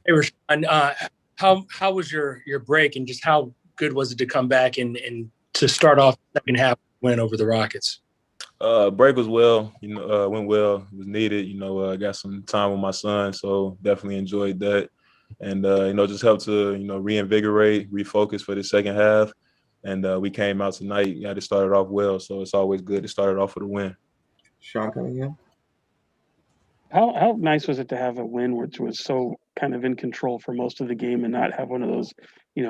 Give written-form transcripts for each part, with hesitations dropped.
Hey, Richaun, how was your break, and just how good was it to come back and to start off the second half win over the Rockets? Break was well, went well. It was needed. I got some time with my son, so definitely enjoyed that. And just helped to reinvigorate, refocus for the second half. And we came out tonight. Got it started off well, so it's always good to start it off with a win. Sean Cunningham. How nice was it to have a win which was so kind of in control for most of the game and not have one of those,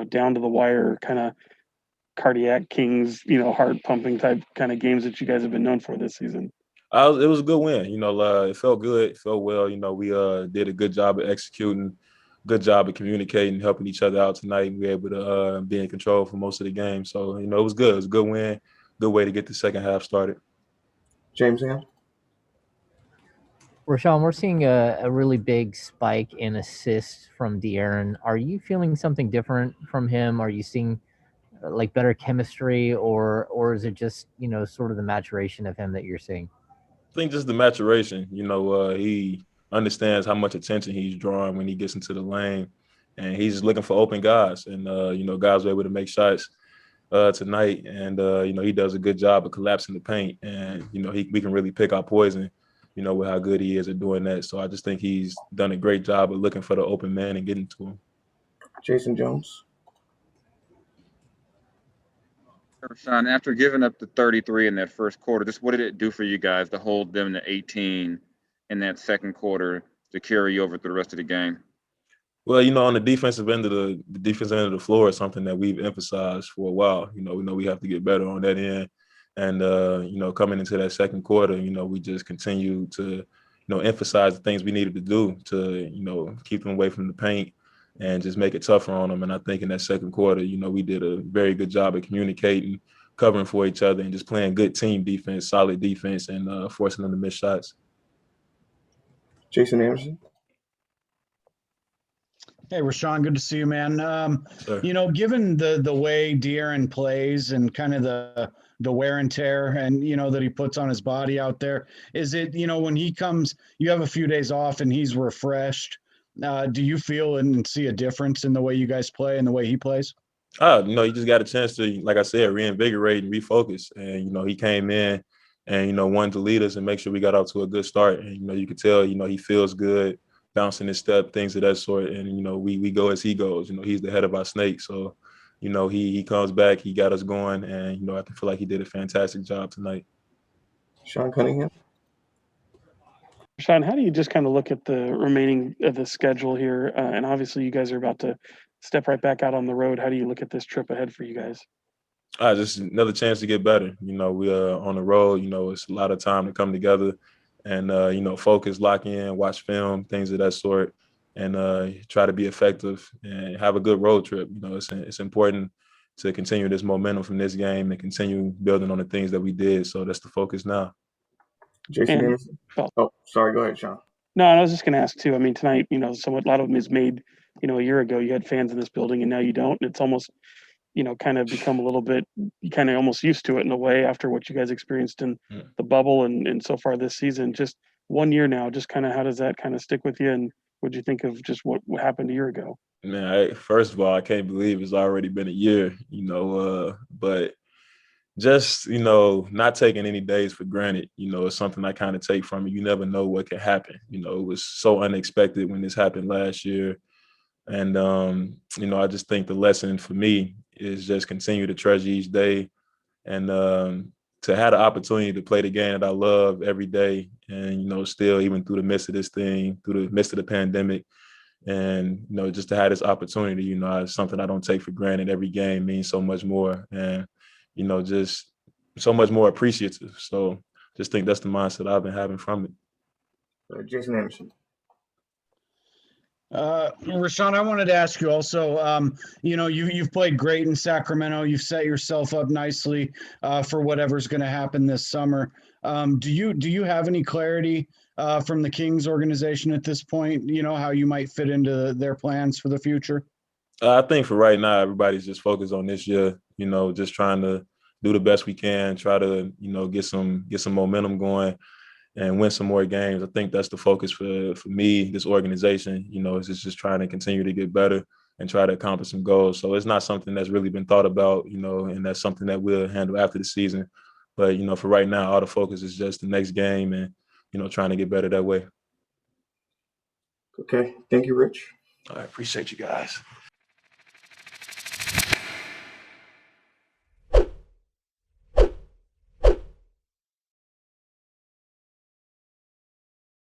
down to the wire kind of cardiac Kings, heart pumping type kind of games that you guys have been known for this season? It was a good win. It felt good. It felt well. We did a good job of executing, good job of communicating, helping each other out tonight. We were able to be in control for most of the game. So, it was good. It was a good win. Good way to get the second half started. James Ham. Richaun, we're seeing a really big spike in assists from De'Aaron. Are you feeling something different from him? Are you seeing like better chemistry, or is it just sort of the maturation of him that you're seeing? I think just the maturation. He understands how much attention he's drawing when he gets into the lane, and he's just looking for open guys. And guys were able to make shots tonight, and he does a good job of collapsing the paint, and we can really pick our poison. With how good he is at doing that. So I just think he's done a great job of looking for the open man and getting to him. Jason Jones. Sean, after giving up the 33 in that first quarter, just what did it do for you guys to hold them to 18 in that second quarter to carry you over through the rest of the game? Well, on the defensive end of the floor is something that we've emphasized for a while. We know we have to get better on that end. And, coming into that second quarter, we just continue to, emphasize the things we needed to do to, keep them away from the paint and just make it tougher on them. And I think in that second quarter, we did a very good job of communicating, covering for each other, and just playing good team defense, solid defense, and forcing them to miss shots. Jason Anderson. Hey, Richaun, good to see you, man. Given the way De'Aaron plays and kind of the wear and tear and, that he puts on his body out there, is it, when he comes, you have a few days off and he's refreshed. Do you feel and see a difference in the way you guys play and the way he plays? You just got a chance to, like I said, reinvigorate and refocus. And, he came in and, wanted to lead us and make sure we got out to a good start. And, you could tell, he feels good, bouncing his step, things of that sort. And, we go as he goes. He's the head of our snake. So, he comes back, he got us going. And, I feel like he did a fantastic job tonight. Sean Cunningham. Sean, how do you just kind of look at the remaining of the schedule here? And obviously you guys are about to step right back out on the road. How do you look at this trip ahead for you guys? Just another chance to get better. We are on the road. It's a lot of time to come together and, focus, lock in, watch film, things of that sort, and try to be effective and have a good road trip. It's important to continue this momentum from this game and continue building on the things that we did. So that's the focus now. Jason Anderson. Oh, sorry. Go ahead, Sean. No, I was just going to ask too. I mean, tonight, somewhat a lot of them is made, a year ago. You had fans in this building, and now you don't. And it's almost, kind of become a little bit, kind of almost used to it in a way after what you guys experienced in the bubble and so far this season. Just 1 year now. Just kind of how does that kind of stick with you? And what'd you think of just what happened a year ago? Man, first of all, I can't believe it's already been a year. But just, not taking any days for granted, is something I kind of take from it. You never know what can happen. It was so unexpected when this happened last year. And, I just think the lesson for me is just continue to treasure each day and to have the opportunity to play the game that I love every day. And, still, even through the midst of this thing, through the midst of the pandemic, and, just to have this opportunity, it's something I don't take for granted. Every game means so much more. And, just so much more appreciative. So just think that's the mindset I've been having from it. Jason Anderson. Richaun, I wanted to ask you also, you've played great in Sacramento. You've set yourself up nicely for whatever's going to happen this summer. Do you have any clarity from the Kings organization at this point, how you might fit into their plans for the future? I think for right now, everybody's just focused on this year, just trying to do the best we can, try to, get some momentum going. and win some more games. I think that's the focus for me, this organization, is just trying to continue to get better and try to accomplish some goals. So it's not something that's really been thought about, and that's something that we'll handle after the season. But, for right now, all the focus is just the next game and, trying to get better that way. Okay. Thank you, Rich. I appreciate you guys.